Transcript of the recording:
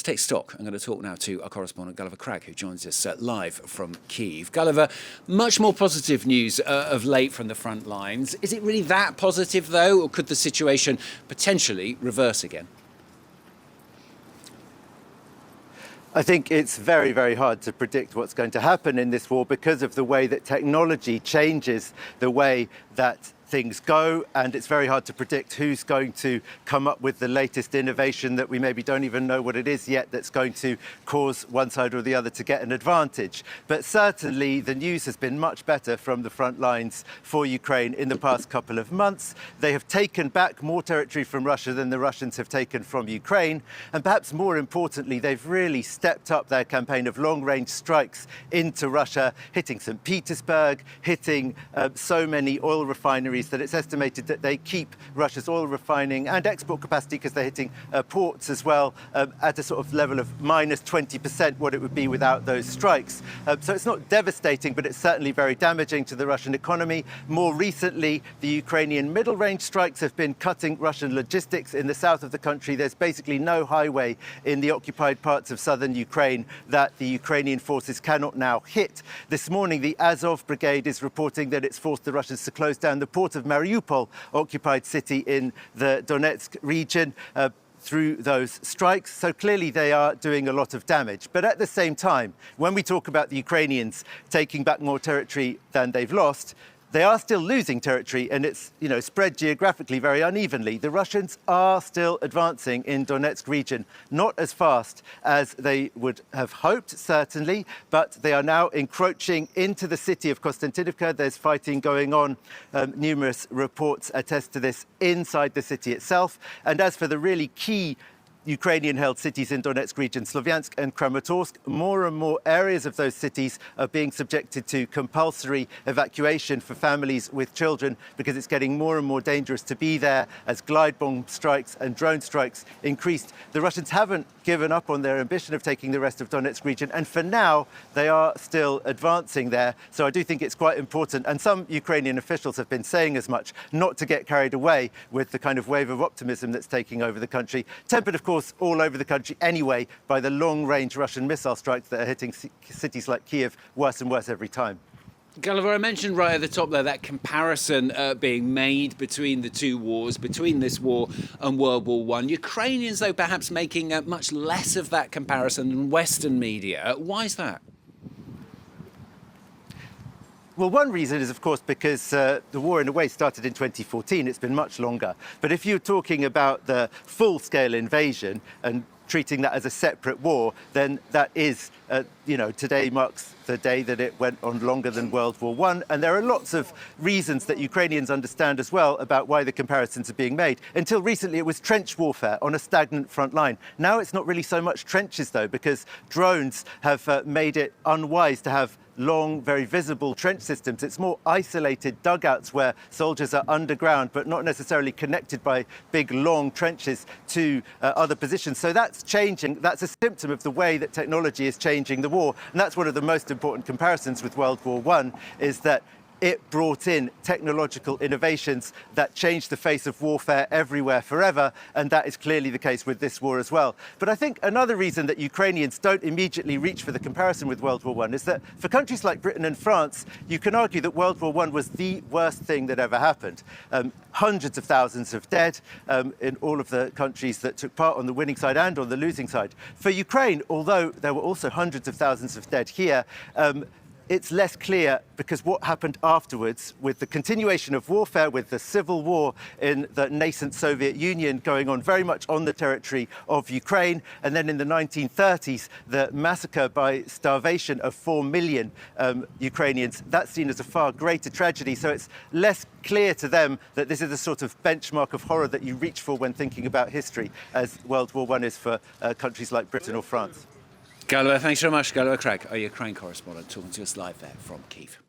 To take stock, I'm going to talk now to our correspondent Gulliver Cragg, who joins us live from Kyiv. Gulliver, much more positive news of late from the front lines. Is it really that positive, though, or could the situation potentially reverse again? I think it's very, very hard to predict what's going to happen in this war because of the way that technology changes the way that things go, and it's very hard to predict who's going to come up with the latest innovation that we maybe don't even know what it is yet that's going to cause one side or the other to get an advantage. But certainly the news has been much better from the front lines for Ukraine in the past couple of months. They have taken back more territory from Russia than the Russians have taken from Ukraine, and perhaps more importantly, they've really stepped up their campaign of long-range strikes into Russia, hitting St. Petersburg, hitting so many oil refineries that it's estimated that they keep Russia's oil refining and export capacity, because they're hitting ports as well, at a sort of level of minus 20% what it would be without those strikes. So it's not devastating, but it's certainly very damaging to the Russian economy. More recently, the Ukrainian middle-range strikes have been cutting Russian logistics in the south of the country. There's basically no highway in the occupied parts of southern Ukraine that the Ukrainian forces cannot now hit. This morning, the Azov Brigade is reporting that it's forced the Russians to close down the port of Mariupol, occupied city in the Donetsk region, through those strikes. So clearly they are doing a lot of damage. But at the same time, when we talk about the Ukrainians taking back more territory than they've lost, they are still losing territory, and it's, spread geographically very unevenly. The Russians are still advancing in Donetsk region, not as fast as they would have hoped, certainly, but they are now encroaching into the city of Konstantinivka. There's fighting going on. Numerous reports attest to this inside the city itself. And as for the really key Ukrainian-held cities in Donetsk region, Slovyansk and Kramatorsk, more and more areas of those cities are being subjected to compulsory evacuation for families with children, because it's getting more and more dangerous to be there as glide bomb strikes and drone strikes increased. The Russians haven't given up on their ambition of taking the rest of Donetsk region, and for now they are still advancing there. So I do think it's quite important, and some Ukrainian officials have been saying as much, not to get carried away with the kind of wave of optimism that's taking over the country, tempered of course all over the country anyway by the long-range Russian missile strikes that are hitting cities like Kyiv worse and worse every time. Gulliver, I mentioned right at the top there that comparison being made between the two wars, between this war and World War I. Ukrainians, though, perhaps making much less of that comparison than Western media. Why is that? Well, one reason is, of course, because the war, in a way, started in 2014. It's been much longer. But if you're talking about the full-scale invasion and treating that as a separate war, then that is, today marks the day that it went on longer than World War I. And there are lots of reasons that Ukrainians understand as well about why the comparisons are being made. Until recently, it was trench warfare on a stagnant front line. Now it's not really so much trenches, though, because drones have made it unwise to have long, very visible trench systems. It's more isolated dugouts where soldiers are underground, but not necessarily connected by big, long trenches to other positions. So that's changing. That's a symptom of the way that technology is changing the war. And that's one of the most important comparisons with World War I, is that it brought in technological innovations that changed the face of warfare everywhere forever, and that is clearly the case with this war as well. But I think another reason that Ukrainians don't immediately reach for the comparison with World War I is that for countries like Britain and France, you can argue that World War I was the worst thing that ever happened. Hundreds of thousands of dead in all of the countries that took part on the winning side and on the losing side. For Ukraine, although there were also hundreds of thousands of dead here, it's less clear, because what happened afterwards with the continuation of warfare, with the civil war in the nascent Soviet Union going on very much on the territory of Ukraine, and then in the 1930s, the massacre by starvation of 4 million Ukrainians, that's seen as a far greater tragedy. So it's less clear to them that this is a sort of benchmark of horror that you reach for when thinking about history, as World War I is for countries like Britain or France. Gulliver, thanks so much. Gulliver Cragg, our Ukraine correspondent, talking to us live there from Kyiv.